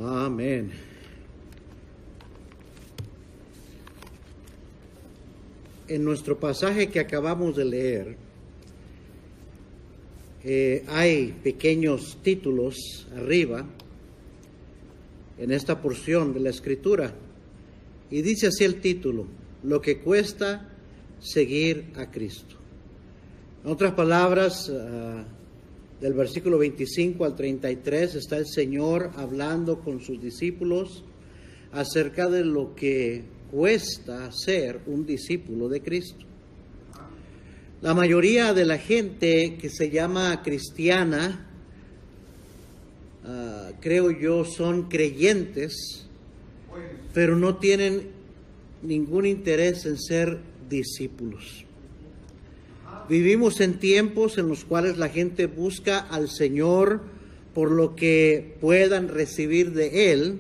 Amén. En nuestro pasaje que acabamos de leer, hay pequeños títulos arriba en esta porción de la Escritura, y dice así el título: lo que cuesta seguir a Cristo. En otras palabras, del versículo 25 al 33 está el Señor hablando con sus discípulos acerca de lo que cuesta ser un discípulo de Cristo. La mayoría de la gente que se llama cristiana, creo yo, son creyentes, pero no tienen ningún interés en ser discípulos. Vivimos en tiempos en los cuales la gente busca al Señor por lo que puedan recibir de Él,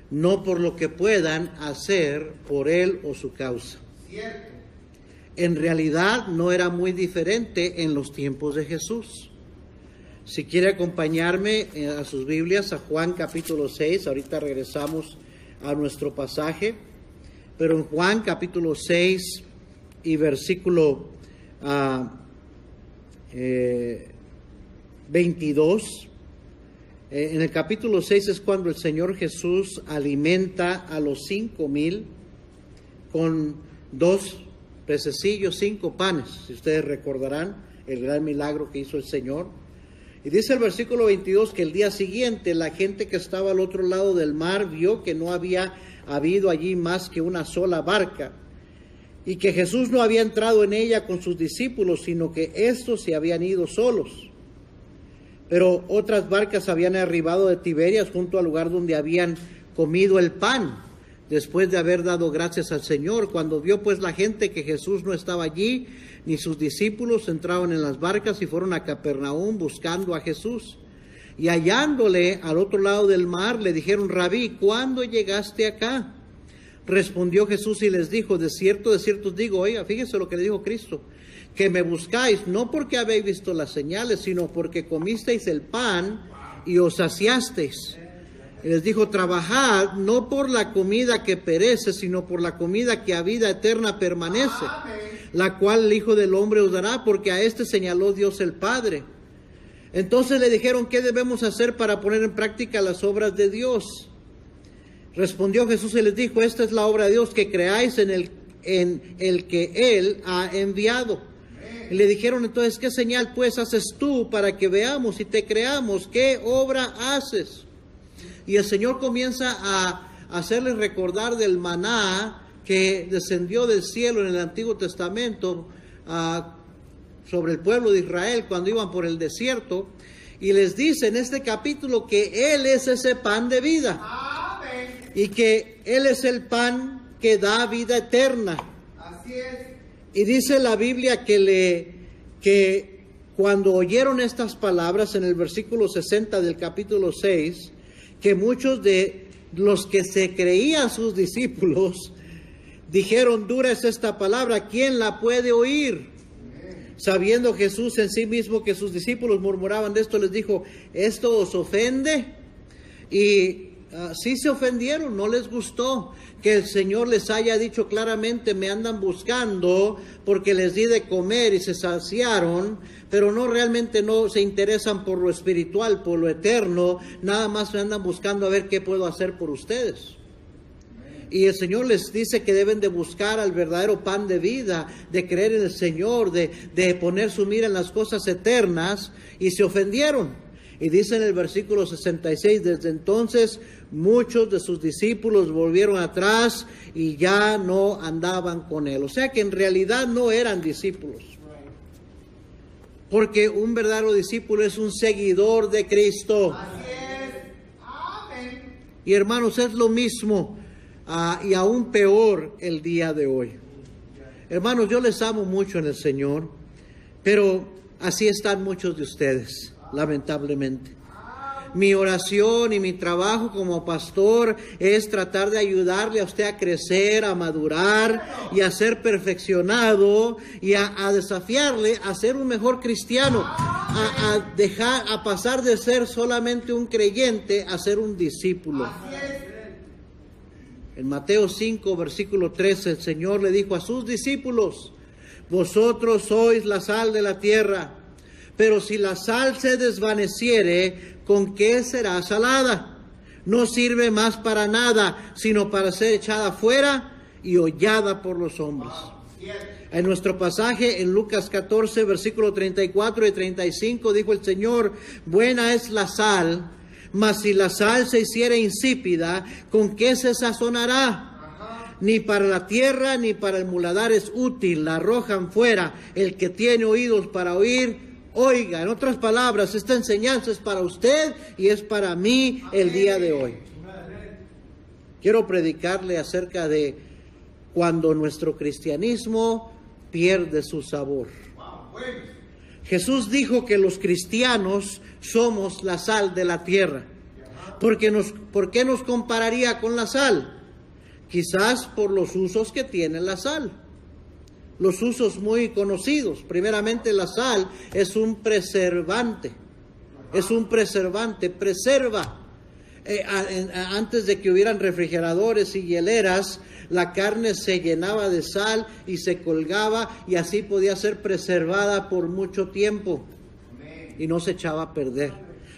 no por lo que puedan hacer por Él o su causa. Cierto. En realidad no era muy diferente en los tiempos de Jesús. Si quiere acompañarme a sus Biblias, a Juan capítulo 6, ahorita regresamos a nuestro pasaje, pero en Juan capítulo 6 y versículo 22, en el capítulo 6 es cuando el Señor Jesús alimenta a los 5,000 con 2 pececillos, 5 panes. Si ustedes recordarán el gran milagro que hizo el Señor. Y dice el versículo 22 que el día siguiente la gente que estaba al otro lado del mar vio que no había habido allí más que una sola barca, y que Jesús no había entrado en ella con sus discípulos, sino que éstos se habían ido solos. Pero otras barcas habían arribado de Tiberias junto al lugar donde habían comido el pan, después de haber dado gracias al Señor. Cuando vio pues la gente que Jesús no estaba allí, ni sus discípulos, entraron en las barcas y fueron a Capernaum buscando a Jesús. Y hallándole al otro lado del mar, le dijeron: Rabí, ¿cuándo llegaste acá? Respondió Jesús y les dijo: de cierto os digo, oiga, fíjense lo que le dijo Cristo, que me buscáis no porque habéis visto las señales, sino porque comisteis el pan y os saciasteis. Y les dijo: trabajad no por la comida que perece, sino por la comida que a vida eterna permanece, la cual el Hijo del Hombre os dará, porque a este señaló Dios el Padre. Entonces le dijeron: ¿qué debemos hacer para poner en práctica las obras de Dios? Respondió Jesús y les dijo: esta es la obra de Dios, que creáis en el que Él ha enviado. Y le dijeron entonces: ¿qué señal pues haces tú para que veamos y te creamos? ¿Qué obra haces? Y el Señor comienza a hacerles recordar del maná que descendió del cielo en el Antiguo Testamento sobre el pueblo de Israel cuando iban por el desierto. Y les dice en este capítulo que Él es ese pan de vida. Y que Él es el pan que da vida eterna. Así es. Y dice la Biblia que cuando oyeron estas palabras en el versículo 60 del capítulo 6, que muchos de los que se creían sus discípulos dijeron: dura es esta palabra, ¿quién la puede oír? Sabiendo Jesús en sí mismo que sus discípulos murmuraban de esto, les dijo: ¿esto os ofende? Y sí se ofendieron, no les gustó que el Señor les haya dicho claramente: me andan buscando porque les di de comer y se saciaron, pero realmente no se interesan por lo espiritual, por lo eterno, nada más me andan buscando a ver qué puedo hacer por ustedes. Y el Señor les dice que deben de buscar al verdadero pan de vida, de creer en el Señor, de poner su mira en las cosas eternas, y se ofendieron. Y dice en el versículo 66, desde entonces muchos de sus discípulos volvieron atrás y ya no andaban con Él. O sea que en realidad no eran discípulos. Porque un verdadero discípulo es un seguidor de Cristo. Así es. Amén. Y hermanos, es lo mismo y aún peor el día de hoy. Hermanos, yo les amo mucho en el Señor, pero así están muchos de ustedes, lamentablemente. mi oración y mi trabajo como pastor es tratar de ayudarle a usted a crecer, a madurar y a ser perfeccionado y a desafiarle a ser un mejor cristiano, a pasar de ser solamente un creyente a ser un discípulo. En Mateo 5, versículo 13, el Señor le dijo a sus discípulos: vosotros sois la sal de la tierra, pero si la sal se desvaneciere, ¿con qué será salada? No sirve más para nada, sino para ser echada fuera y hollada por los hombres. En nuestro pasaje en Lucas 14, versículo 34 y 35, dijo el Señor: buena es la sal, mas si la sal se hiciera insípida, ¿con qué se sazonará? Ni para la tierra ni para el muladar es útil, la arrojan fuera. El que tiene oídos para oír, oiga. En otras palabras, esta enseñanza es para usted y es para mí el día de hoy. Quiero predicarle acerca de cuando nuestro cristianismo pierde su sabor. Jesús dijo que los cristianos somos la sal de la tierra. ¿Por qué nos compararía con la sal? Quizás por los usos que tiene la sal. Los usos muy conocidos. Primeramente, la sal es un preservante. Es un preservante, preserva. Antes de que hubieran refrigeradores y hieleras, la carne se llenaba de sal y se colgaba y así podía ser preservada por mucho tiempo y no se echaba a perder,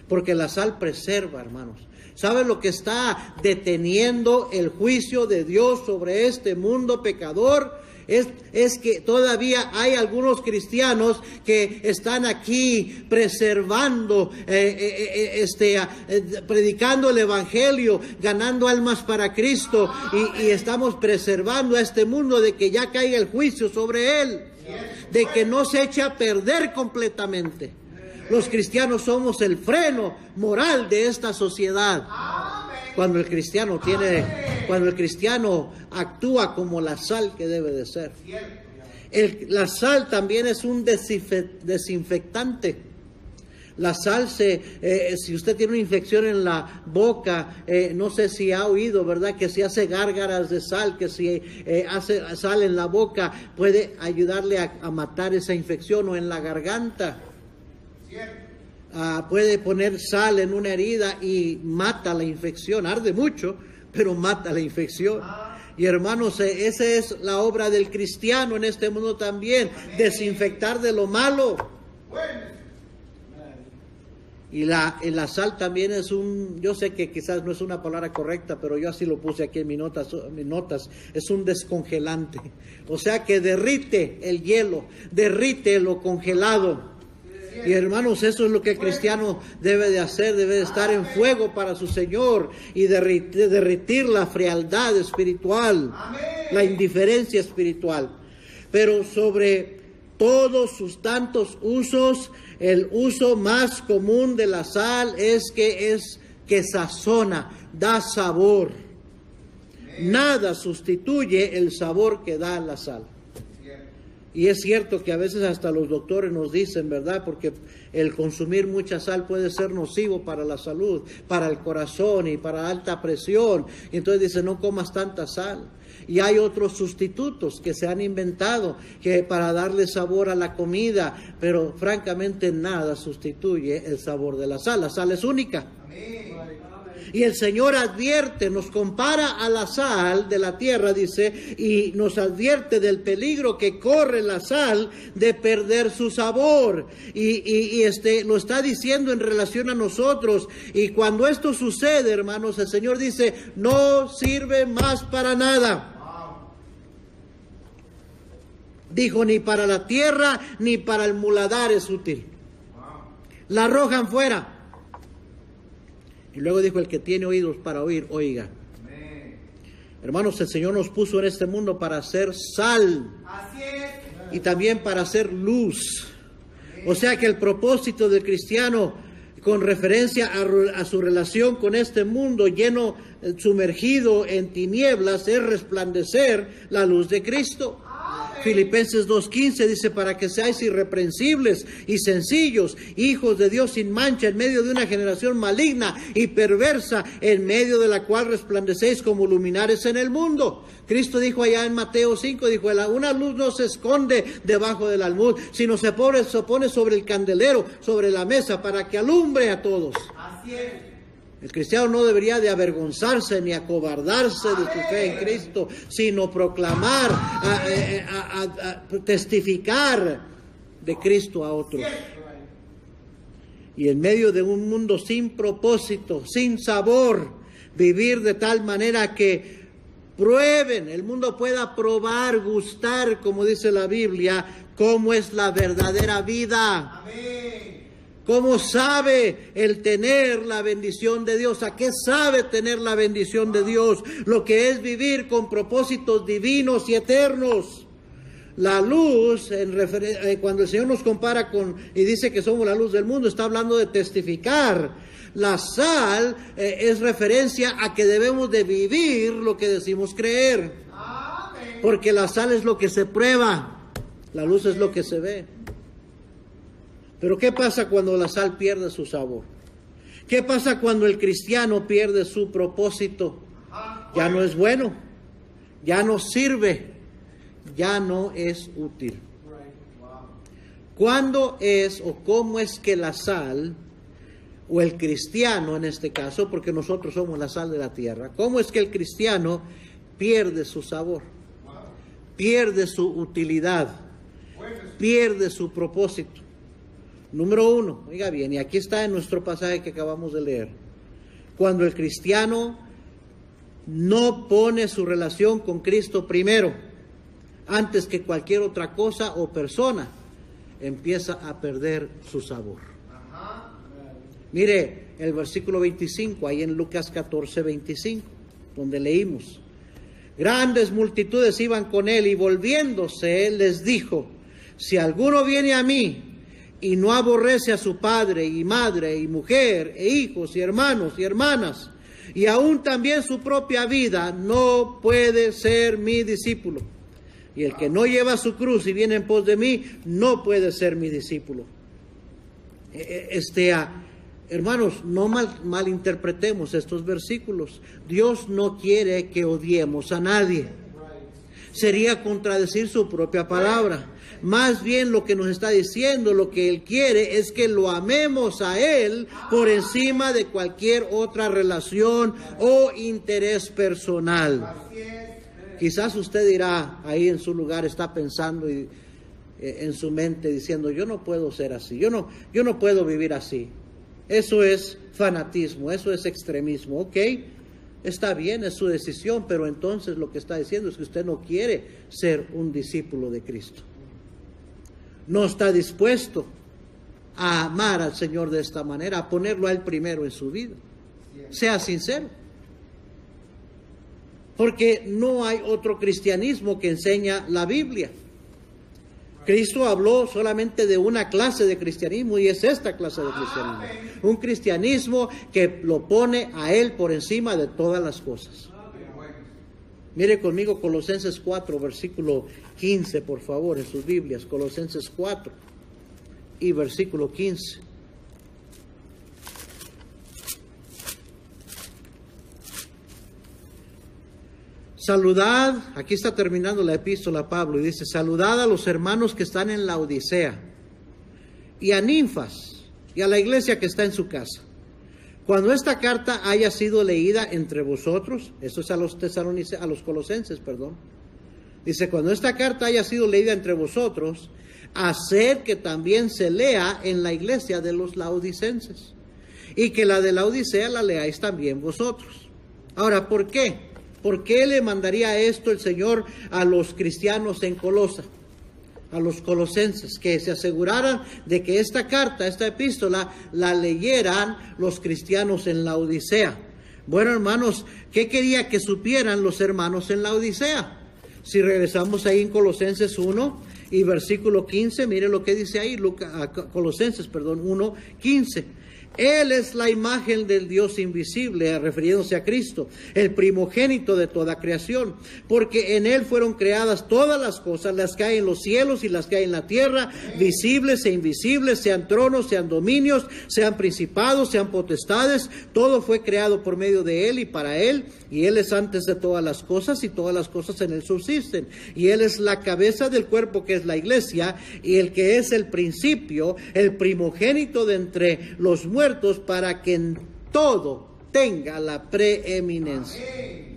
porque la sal preserva, hermanos. ¿Sabe lo que está deteniendo el juicio de Dios sobre este mundo pecador? Es que todavía hay algunos cristianos que están aquí preservando, predicando el evangelio, ganando almas para Cristo, y estamos preservando a este mundo de que ya caiga el juicio sobre él, de que no se eche a perder completamente. Los cristianos somos el freno moral de esta sociedad. Cuando el cristiano actúa como la sal que debe de ser. La sal también es un desinfectante. La sal si usted tiene una infección en la boca, no sé si ha oído, ¿verdad? Que si hace gárgaras de sal, que si hace sal en la boca, puede ayudarle a matar esa infección, o en la garganta. Puede poner sal en una herida y mata la infección. Arde mucho, pero mata la infección. Y hermanos, esa es la obra del cristiano en este mundo también. Desinfectar de lo malo. Y la sal también es yo sé que quizás no es una palabra correcta, pero yo así lo puse aquí en mis notas, es un descongelante. O sea que derrite el hielo, derrite lo congelado. Y hermanos, eso es lo que el cristiano debe de hacer, debe de estar en fuego para su Señor y derretir la frialdad espiritual, la indiferencia espiritual. Pero sobre todos sus tantos usos, el uso más común de la sal es que sazona, da sabor. Nada sustituye el sabor que da la sal. Y es cierto que a veces hasta los doctores nos dicen, ¿verdad? Porque el consumir mucha sal puede ser nocivo para la salud, para el corazón y para alta presión. Y entonces dicen, no comas tanta sal. Y hay otros sustitutos que se han inventado para darle sabor a la comida, pero francamente nada sustituye el sabor de la sal. La sal es única. Amén. Y el Señor advierte, nos compara a la sal de la tierra, dice, y nos advierte del peligro que corre la sal de perder su sabor. Y lo está diciendo en relación a nosotros. Y cuando esto sucede, hermanos, el Señor dice, no sirve más para nada. Dijo, ni para la tierra ni para el muladar es útil. La arrojan fuera. Y luego dijo, el que tiene oídos para oír, oiga. Amén. Hermanos, el Señor nos puso en este mundo para hacer sal. Así es. Y también para hacer luz. Amén. O sea que el propósito del cristiano, con referencia a su relación con este mundo lleno, sumergido en tinieblas, es resplandecer la luz de Cristo. Amén. Filipenses 2:15 dice, para que seáis irreprensibles y sencillos, hijos de Dios sin mancha, en medio de una generación maligna y perversa, en medio de la cual resplandecéis como luminares en el mundo. Cristo dijo allá en Mateo 5, dijo, una luz no se esconde debajo del almud, sino se pone sobre el candelero, sobre la mesa, para que alumbre a todos. Así es. El cristiano no debería de avergonzarse ni acobardarse de su fe en Cristo, sino proclamar, testificar de Cristo a otros. Y en medio de un mundo sin propósito, sin sabor, vivir de tal manera que prueben, el mundo pueda probar, gustar, como dice la Biblia, cómo es la verdadera vida. Amén. ¿Cómo sabe el tener la bendición de Dios? ¿A qué sabe tener la bendición de Dios? Lo que es vivir con propósitos divinos y eternos. La luz, cuando el Señor nos compara y dice que somos la luz del mundo, está hablando de testificar. La sal es referencia a que debemos de vivir lo que decimos creer. Porque la sal es lo que se prueba, la luz es lo que se ve. Pero ¿qué pasa cuando la sal pierde su sabor? ¿Qué pasa cuando el cristiano pierde su propósito? Ya no es bueno, ya no sirve, ya no es útil. ¿Cuándo es o cómo es que la sal, o el cristiano en este caso, porque nosotros somos la sal de la tierra, cómo es que el cristiano pierde su sabor, pierde su utilidad, pierde su propósito? Número 1, oiga bien, y aquí está en nuestro pasaje que acabamos de leer. Cuando el cristiano no pone su relación con Cristo primero, antes que cualquier otra cosa o persona, empieza a perder su sabor. Mire el versículo 25, ahí en Lucas 14:25, donde leímos. Grandes multitudes iban con él y volviéndose les dijo, si alguno viene a mí y no aborrece a su padre y madre y mujer e hijos y hermanos y hermanas, y aún también su propia vida, no puede ser mi discípulo. Y el que no lleva su cruz y viene en pos de mí, no puede ser mi discípulo. Hermanos, no malinterpretemos estos versículos. Dios no quiere que odiemos a nadie. Sería contradecir su propia palabra. Más bien lo que nos está diciendo, lo que Él quiere es que lo amemos a Él por encima de cualquier otra relación o interés personal. Quizás usted dirá, ahí en su lugar está pensando en su mente diciendo, yo no puedo ser así, yo no puedo vivir así. Eso es fanatismo, eso es extremismo, ¿ok? Está bien, es su decisión, pero entonces lo que está diciendo es que usted no quiere ser un discípulo de Cristo. No está dispuesto a amar al Señor de esta manera, a ponerlo a Él primero en su vida. Sea sincero. Porque no hay otro cristianismo que enseña la Biblia. Cristo habló solamente de una clase de cristianismo y es esta clase de cristianismo. Un cristianismo que lo pone a Él por encima de todas las cosas. Mire conmigo Colosenses 4, versículo 15, por favor, en sus Biblias. Colosenses 4 y versículo 15. Saludad, aquí está terminando la epístola Pablo, y dice, saludad a los hermanos que están en la Odisea, y a Ninfas, y a la iglesia que está en su casa. Cuando esta carta haya sido leída entre vosotros, eso es a los colosenses, perdón. Dice, cuando esta carta haya sido leída entre vosotros, haced que también se lea en la iglesia de los laodicenses, y que la de la Odisea la leáis también vosotros. Ahora, ¿por qué? ¿Por qué le mandaría esto el Señor a los cristianos en Colosa? A los colosenses, que se aseguraran de que esta carta, esta epístola, la leyeran los cristianos en la Odisea. Bueno, hermanos, ¿qué quería que supieran los hermanos en la Odisea? Si regresamos ahí en Colosenses 1 Y versículo 15, mire lo que dice ahí, Colosenses 1:15. Él es la imagen del Dios invisible, refiriéndose a Cristo, el primogénito de toda creación, porque en Él fueron creadas todas las cosas, las que hay en los cielos y las que hay en la tierra, visibles e invisibles, sean tronos, sean dominios, sean principados, sean potestades, todo fue creado por medio de Él y para Él, y Él es antes de todas las cosas, y todas las cosas en Él subsisten, y Él es la cabeza del cuerpo que es la iglesia, y el que es el principio, el primogénito de entre los muertos, para que en todo tenga la preeminencia. Amén.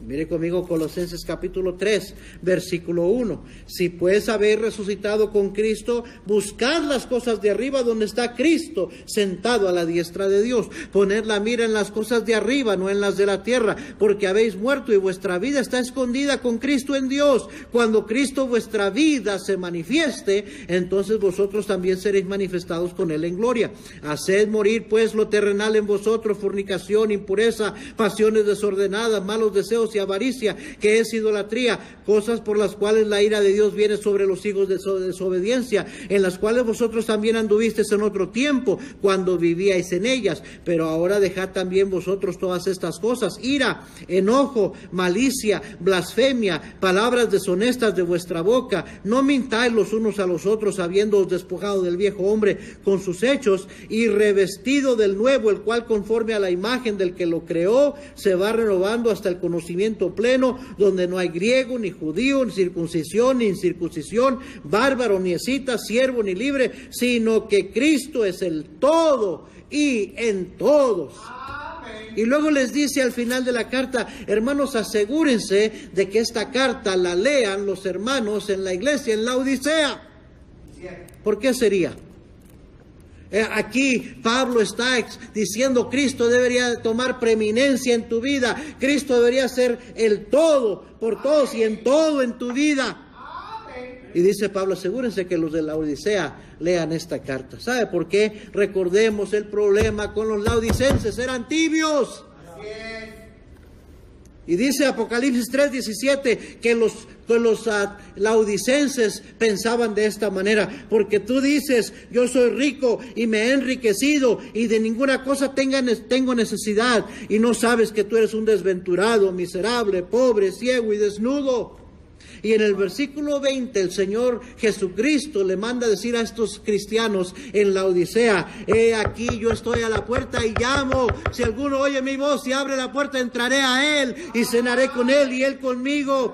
Mire conmigo Colosenses capítulo 3, versículo 1. Si pues habéis resucitado con Cristo, buscad las cosas de arriba donde está Cristo, sentado a la diestra de Dios. Poned la mira en las cosas de arriba, no en las de la tierra, porque habéis muerto y vuestra vida está escondida con Cristo en Dios. Cuando Cristo vuestra vida se manifieste, entonces vosotros también seréis manifestados con Él en gloria. Haced morir pues lo terrenal en vosotros, fornicación, impureza, pasiones desordenadas, malos deseos y avaricia, que es idolatría, cosas por las cuales la ira de Dios viene sobre los hijos de desobediencia, en las cuales vosotros también anduvisteis en otro tiempo, cuando vivíais en ellas, pero ahora dejad también vosotros todas estas cosas: ira, enojo, malicia, blasfemia, palabras deshonestas de vuestra boca. No mintáis los unos a los otros, habiéndoos despojado del viejo hombre con sus hechos y revestido del nuevo, el cual conforme a la imagen del que lo creó se va renovando hasta el conocimiento pleno, donde no hay griego ni judío, ni circuncisión ni incircuncisión, bárbaro ni escita, siervo ni libre, sino que Cristo es el todo y en todos. Amén. Y luego les dice al final de la carta: hermanos, asegúrense de que esta carta la lean los hermanos en la iglesia en Laodicea. ¿Por qué sería? Aquí Pablo está diciendo: Cristo debería tomar preeminencia en tu vida, Cristo debería ser el todo por todos y en todo en tu vida. Y dice Pablo: asegúrense que los de Laodicea lean esta carta. ¿Sabe por qué? Recordemos el problema con los laodicenses: eran tibios. Y dice Apocalipsis 3:17 que los laodicenses pensaban de esta manera: porque tú dices, yo soy rico y me he enriquecido y de ninguna cosa tengo necesidad, y no sabes que tú eres un desventurado, miserable, pobre, ciego y desnudo. Y en el versículo 20 el Señor Jesucristo le manda decir a estos cristianos en la Odisea: he aquí, yo estoy a la puerta y llamo. Si alguno oye mi voz y abre la puerta, entraré a él y cenaré con él y él conmigo.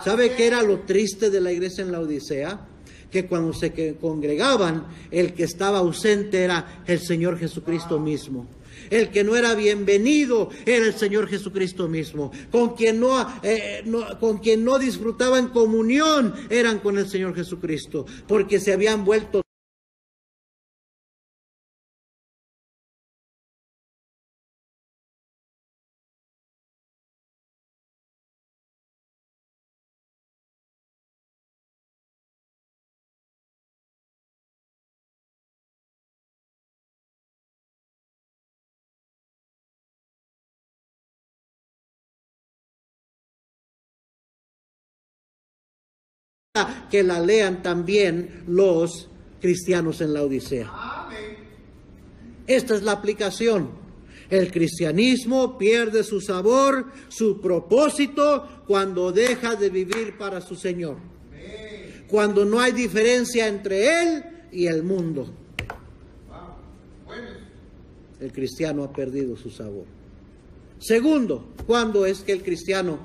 ¿Sabe qué era lo triste de la iglesia en la Odisea? Que cuando se congregaban, el que estaba ausente era el Señor Jesucristo mismo. El que no era bienvenido era el Señor Jesucristo mismo. Con quien no disfrutaban comunión eran con el Señor Jesucristo, porque se habían vuelto que la lean también los cristianos en la Odisea. Amén. Esta es la aplicación. El cristianismo pierde su sabor, su propósito, cuando deja de vivir para su Señor. Amén. Cuando no hay diferencia entre Él y el mundo. Bueno. El cristiano ha perdido su sabor. Segundo, ¿cuándo es que el cristiano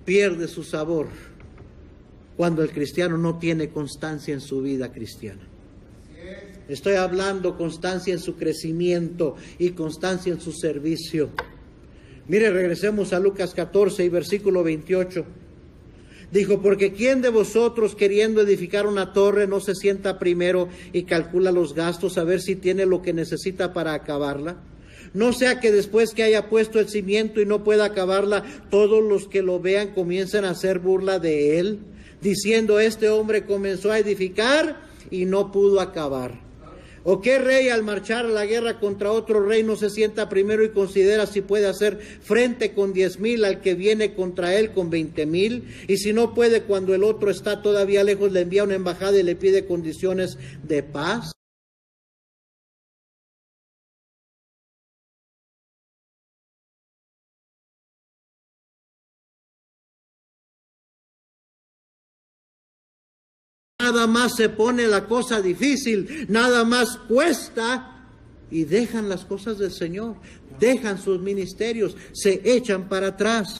pierde su sabor? Cuando el cristiano no tiene constancia en su vida cristiana. Estoy hablando constancia en su crecimiento y constancia en su servicio. Mire, regresemos a Lucas 14 y versículo 28. Dijo: porque ¿quién de vosotros, queriendo edificar una torre, no se sienta primero y calcula los gastos, a ver si tiene lo que necesita para acabarla? No sea que después que haya puesto el cimiento y no pueda acabarla, todos los que lo vean comiencen a hacer burla de él, diciendo: este hombre comenzó a edificar y no pudo acabar. ¿O qué rey al marchar a la guerra contra otro rey no se sienta primero y considera si puede hacer frente con 10,000 al que viene contra él con 20,000? Y si no puede, cuando el otro está todavía lejos, le envía una embajada y le pide condiciones de paz. Nada más se pone la cosa difícil, nada más cuesta y dejan las cosas del Señor, dejan sus ministerios, se echan para atrás.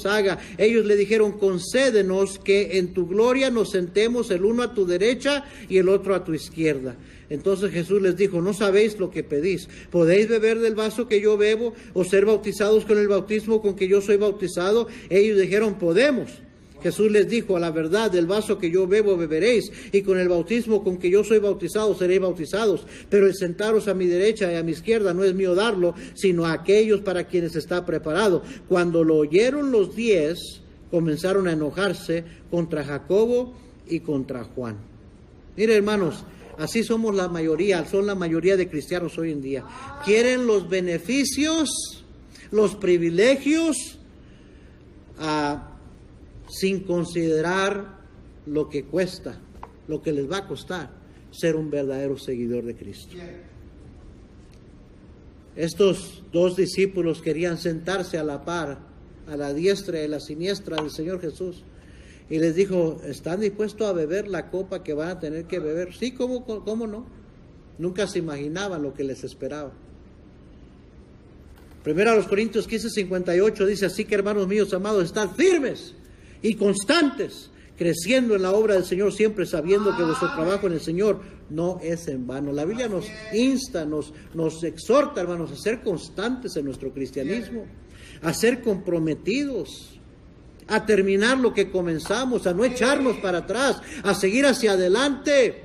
Haga. Ellos le dijeron: concédenos que en tu gloria nos sentemos el uno a tu derecha y el otro a tu izquierda. Entonces Jesús les dijo: no sabéis lo que pedís. ¿Podéis beber del vaso que yo bebo o ser bautizados con el bautismo con que yo soy bautizado? Ellos dijeron: podemos. Jesús les dijo: a la verdad, del vaso que yo bebo beberéis, y con el bautismo con que yo soy bautizado seréis bautizados. Pero el sentaros a mi derecha y a mi izquierda no es mío darlo, sino a aquellos para quienes está preparado. Cuando lo oyeron los 10, comenzaron a enojarse contra Jacobo y contra Juan. Mire, hermanos, así somos la mayoría, son la mayoría de cristianos hoy en día. Quieren los beneficios, los privilegios, sin considerar lo que cuesta, lo que les va a costar ser un verdadero seguidor de Cristo. Estos 2 discípulos querían sentarse a la par, a la diestra y a la siniestra del Señor Jesús. Y les dijo: ¿están dispuestos a beber la copa que van a tener que beber? Sí, ¿cómo no? Nunca se imaginaban lo que les esperaba. Primero a los Corintios 15:58 dice: así que, hermanos míos amados, estad firmes y constantes, creciendo en la obra del Señor, siempre sabiendo que vuestro trabajo en el Señor no es en vano. La Biblia nos insta, nos exhorta, hermanos, a ser constantes en nuestro cristianismo, a ser comprometidos, a terminar lo que comenzamos, a no echarnos para atrás, a seguir hacia adelante.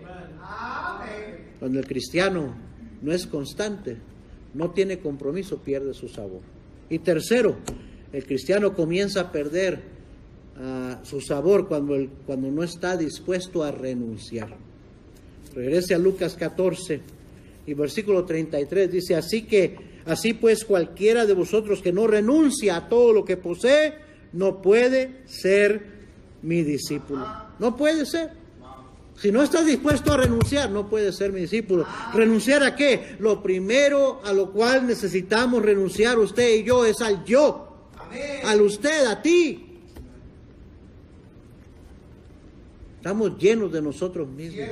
Cuando el cristiano no es constante, no tiene compromiso, pierde su sabor. Y tercero, el cristiano comienza a perder su sabor cuando no está dispuesto a renunciar. Regrese a Lucas 14 y versículo 33, dice: así pues cualquiera de vosotros que no renuncia a todo lo que posee, no puede ser mi discípulo. No puede ser. Si no estás dispuesto a renunciar, no puedes ser mi discípulo. ¿Renunciar a qué? Lo primero a lo cual necesitamos renunciar usted y yo es al yo. Al usted, a ti. Estamos llenos de nosotros mismos.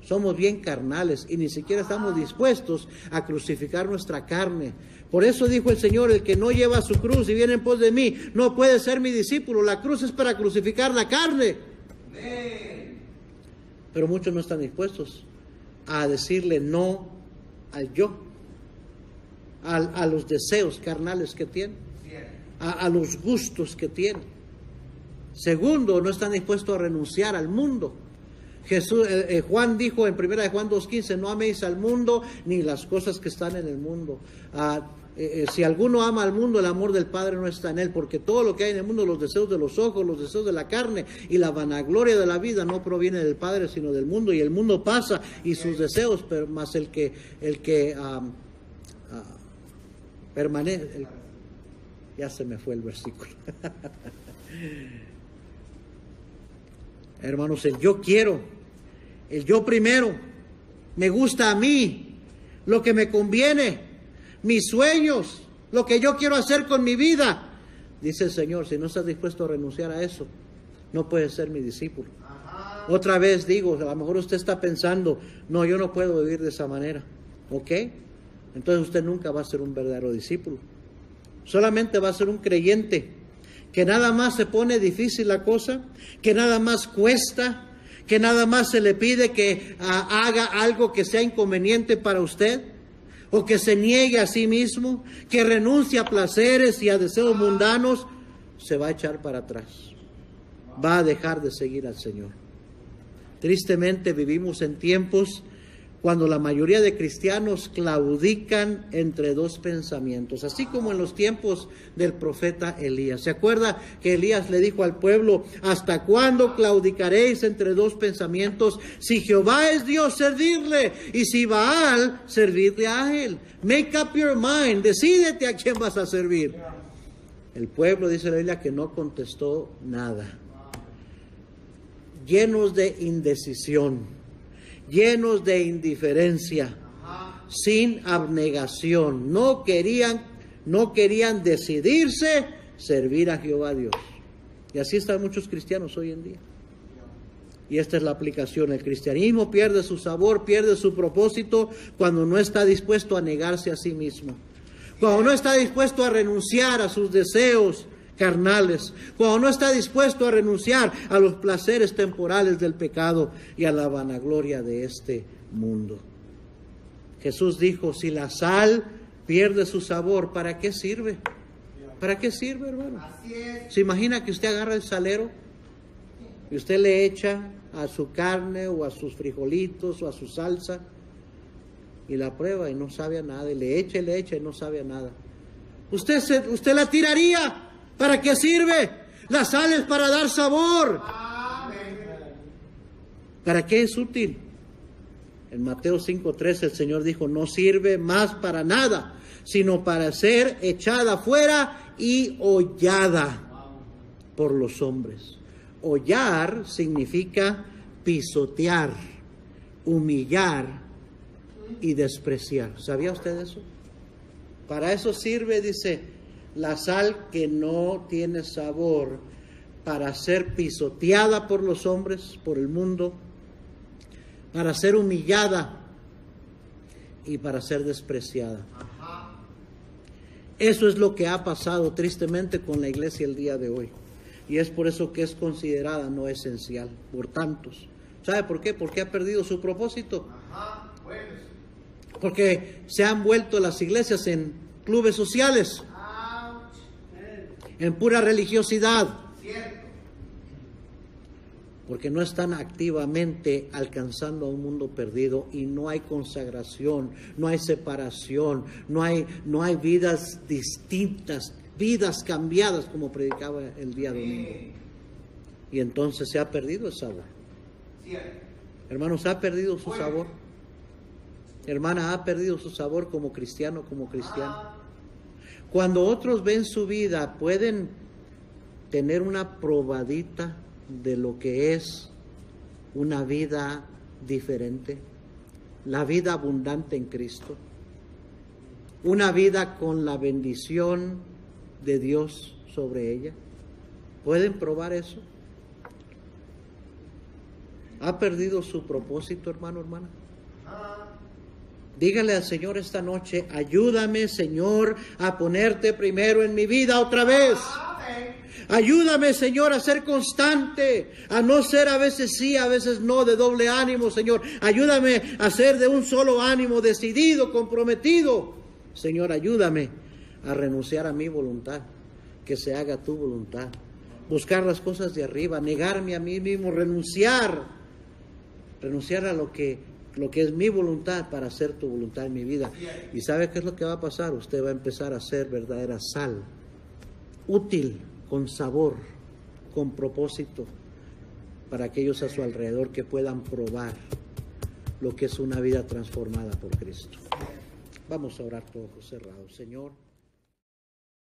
Somos bien carnales y ni siquiera estamos dispuestos a crucificar nuestra carne. Por eso dijo el Señor, el que no lleva su cruz y viene en pos de mí, no puede ser mi discípulo. La cruz es para crucificar la carne. Pero muchos no están dispuestos a decirle no al yo, a los deseos carnales que tienen, a los gustos que tienen. Segundo, no están dispuestos a renunciar al mundo. Juan dijo en 1 Juan 2:15, no améis al mundo ni las cosas que están en el mundo. Si alguno ama al mundo, el amor del Padre no está en él, porque todo lo que hay en el mundo, los deseos de los ojos, los deseos de la carne y la vanagloria de la vida no proviene del Padre, sino del mundo, y el mundo pasa y sus deseos, pero más el que permanece. Ya se me fue el versículo. Hermanos, el yo quiero, el yo primero, me gusta a mí, lo que me conviene, mis sueñlos, lo que yo quiero hacer con mi vida. Dice el Señor, si no estás dispuesto a renunciar a eso, no puedes ser mi discípulo. Otra vez digo, a lo mejor usted está pensando, no, yo no puedo vivir de esa manera. ¿Ok? Entonces usted nunca va a ser un verdadero discípulo. Solamente va a ser un creyente que nada más se pone difícil la cosa, que nada más cuesta, que nada más se le pide que haga algo que sea inconveniente para usted, o que se niegue a sí mismo, que renuncie a placeres y a deseos mundanos, se va a echar para atrás. Va a dejar de seguir al Señor. Tristemente vivimos en tiempos cuando la mayoría de cristianos claudican entre dos pensamientos, así como en los tiempos del profeta Elías. ¿Se acuerda que Elías le dijo al pueblo, ¿hasta cuándo claudicaréis entre dos pensamientos? Si Jehová es Dios, servirle, y si Baal, servirle a él. Make up your mind, decídete a quién vas a servir. El pueblo, dice la Biblia, que no contestó nada. Llenos de indecisión, llenos de indiferencia, sin abnegación. No querían decidirse servir a Jehová Dios. Y así están muchos cristianos hoy en día. Y esta es la aplicación. El cristianismo pierde su sabor, pierde su propósito cuando no está dispuesto a negarse a sí mismo. Cuando no está dispuesto a renunciar a sus deseos carnales, cuando no está dispuesto a renunciar a los placeres temporales del pecado y a la vanagloria de este mundo. Jesús dijo, si la sal pierde su sabor, ¿para qué sirve? ¿Para qué sirve, hermano? ¿Se imagina que usted agarra el salero y usted le echa a su carne o a sus frijolitos o a su salsa y la prueba y no sabe a nada, y le echa y no sabe a nada? Usted la tiraría. ¿Para qué sirve? La sal es para dar sabor. ¿Para qué es útil? En Mateo 5:13 el Señor dijo, no sirve más para nada, sino para ser echada fuera y hollada por los hombres. Hollar significa pisotear, humillar y despreciar. ¿Sabía usted eso? Para eso sirve, dice, la sal que no tiene sabor, para ser pisoteada por los hombres, por el mundo, para ser humillada y para ser despreciada. Eso es lo que ha pasado tristemente con la iglesia el día de hoy. Y es por eso que es considerada no esencial por tantos. ¿Sabe por qué? Porque ha perdido su propósito. Porque se han vuelto las iglesias en clubes sociales, en pura religiosidad, porque no están activamente alcanzando a un mundo perdido, y no hay consagración, no hay separación, no hay vidas distintas, vidas cambiadas, como predicaba el día domingo. Y entonces se ha perdido el sabor. Hermanos, ha perdido su sabor. Hermana, ha perdido su sabor como cristiano, como cristiana. Cuando otros ven su vida, pueden tener una probadita de lo que es una vida diferente, la vida abundante en Cristo, una vida con la bendición de Dios sobre ella. ¿Pueden probar eso? ¿Ha perdido su propósito, hermano, hermana? Dígale al Señor esta noche, ayúdame, Señor, a ponerte primero en mi vida otra vez. Ayúdame, Señor, a ser constante, a no ser a veces sí, a veces no, de doble ánimo, Señor. Ayúdame a ser de un solo ánimo, decidido, comprometido. Señor, ayúdame a renunciar a mi voluntad, que se haga tu voluntad. Buscar las cosas de arriba, negarme a mí mismo, renunciar a lo que es mi voluntad para hacer tu voluntad en mi vida. ¿Y sabe qué es lo que va a pasar? Usted va a empezar a ser verdadera sal, útil, con sabor, con propósito, para aquellos a su alrededor que puedan probar lo que es una vida transformada por Cristo. Vamos a orar todos cerrados. Señor.